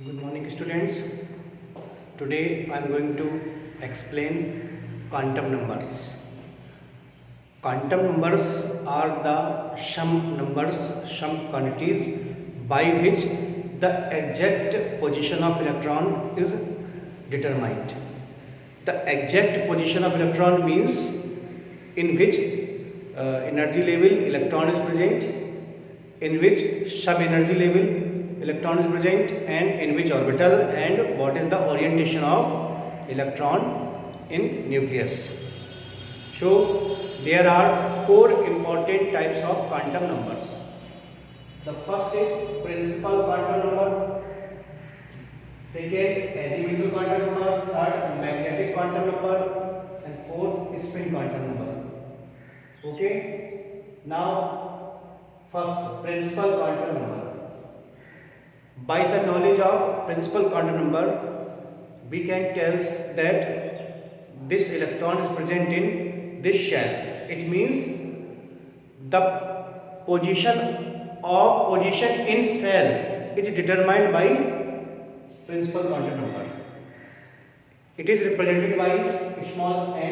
Good morning, students. Today I am going to explain quantum numbers. Quantum numbers are the sum quantities by which the exact position of electron is determined. The exact position of electron means in which energy level electron is present, in which sub-energy level electron is present, and in which orbital, and what is the orientation of electron in nucleus. So there are four important types of quantum numbers. The first is principal quantum number, second azimuthal quantum number, third magnetic quantum number, and fourth spin quantum number. Okay, now first principal quantum number. By the knowledge of principal quantum number, we can tell that this electron is present in this shell. It means the position in cell is determined by principal quantum number. It is represented by small n,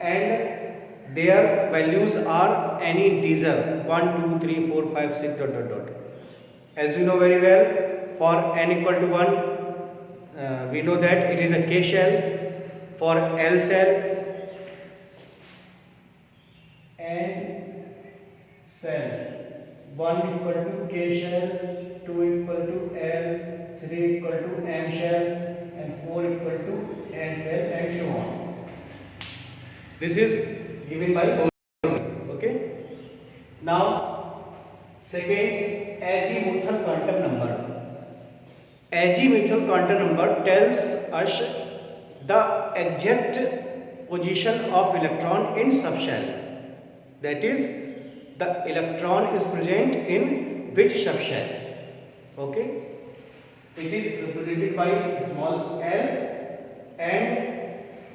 and their values are any integer 1, 2, 3, 4, 5, 6 dot dot dot. As you know very well, for n equal to 1, we know that it is a K shell. For L shell, n shell, 1 equal to K shell, 2 equal to L, 3 equal to M shell, and 4 equal to N shell, and so on. This is given by Bohr. Okay. Now, second, azimuthal quantum number. Azimuthal quantum number tells us the exact position of electron in subshell. That is, the electron is present in which subshell. Okay. It is represented by small l, and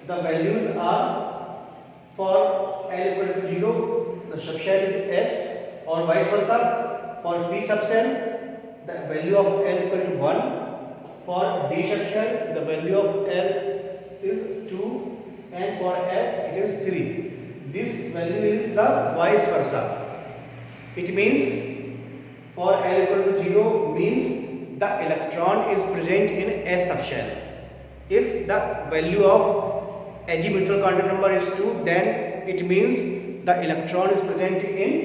the values are for L equal to 0, the subshell is S, or vice versa. For P subshell, the value of L equal to 1. For D subshell, the value of L is 2, and for F it is 3. This value is the vice versa. It means for L equal to 0 means the electron is present in S subshell. If the value of azimuthal quantum number is 2, then it means the electron is present in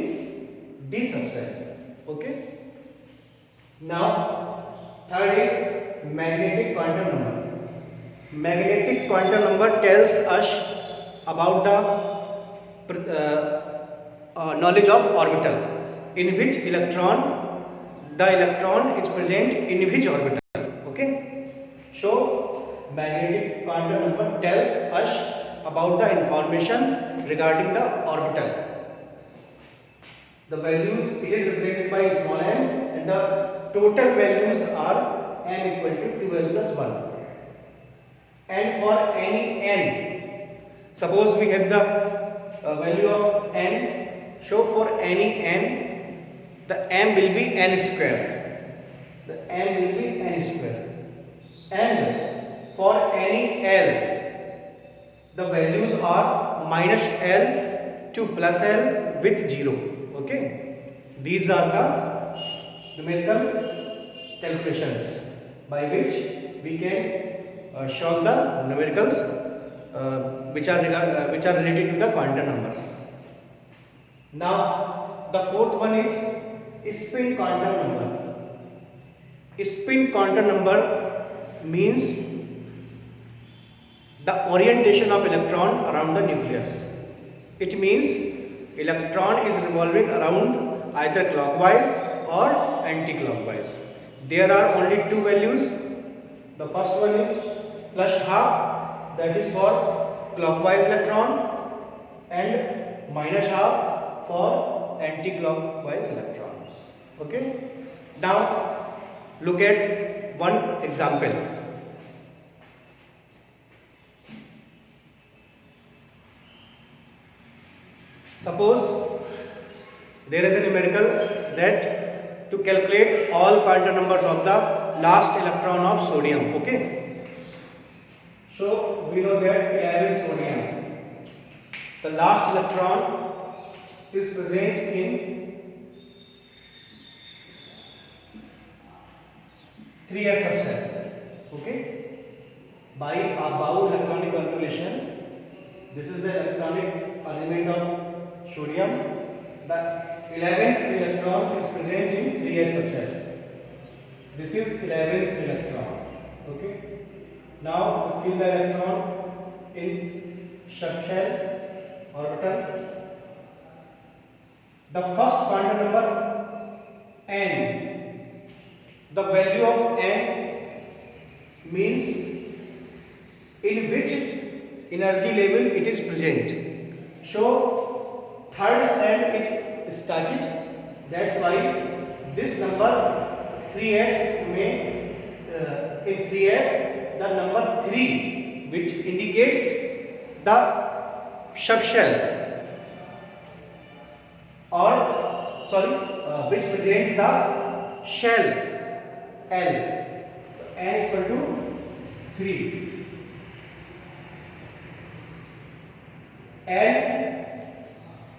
D subshell. Okay. Now, third is magnetic quantum number. Magnetic quantum number tells us about the knowledge of orbital, in which the electron is present in which orbital. Okay. So, magnetic quantum number tells us about the information regarding the orbital. The values, it is represented by small n, and the total values are n equal to 12 plus 1. And for any n, suppose we have the value of n, so for any n, the m will be n square. The m will be n square. And for any l, the values are minus l to plus l with 0. Okay, these are the numerical calculations by which we can solve the numericals which are related to the quantum numbers. Now, the fourth one is spin quantum number. Spin quantum number means the orientation of electron around the nucleus. It means electron is revolving around either clockwise or anti-clockwise. There are only two values. The first one is plus half, that is for clockwise electron, and minus half for anti-clockwise electron. Okay. Now look at one example. Suppose there is a numerical that to calculate all quantum numbers of the last electron of sodium. Okay. So we know that 11 sodium, the last electron is present in 3s subcell. Okay. By a Bowl electronic calculation, this is the electronic element of sodium. The 11th electron is present in 3s subcell. This is 11th electron. Okay. Now we fill the electron in subshell orbital. The first quantum number n, the value of n means in which energy level it is present. So third cell it started, that's why this number 3s may in 3s the number 3 which indicates the subshell or which present the shell L, n equal to 3. And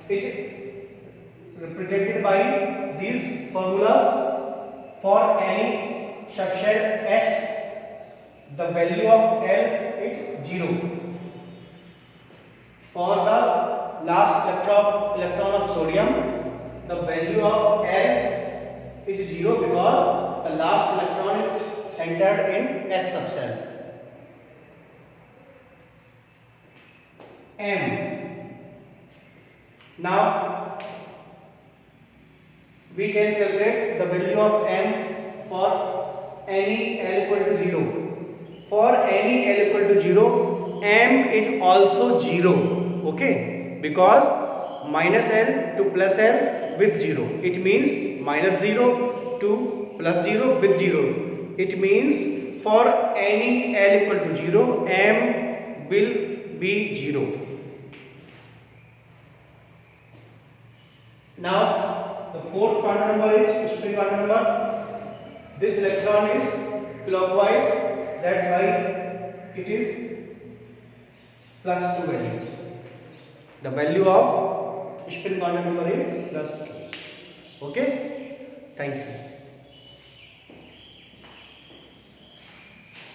it represented by these formulas. For any subshell S, the value of L is 0. For the last electron of sodium, the value of L is 0 because the last electron is entered in S subcell. M. Now we can calculate the value of M for any L equal to 0. For any L equal to 0, M is also 0. Okay, because minus L to plus L with 0. It means minus 0 to plus 0 with 0. It means for any L equal to 0, M will be 0. Now the fourth quantum number is spin quantum number. This electron is clockwise, that's why it is plus 2 value. The value of spin quantum number is plus 2. Okay, thank you.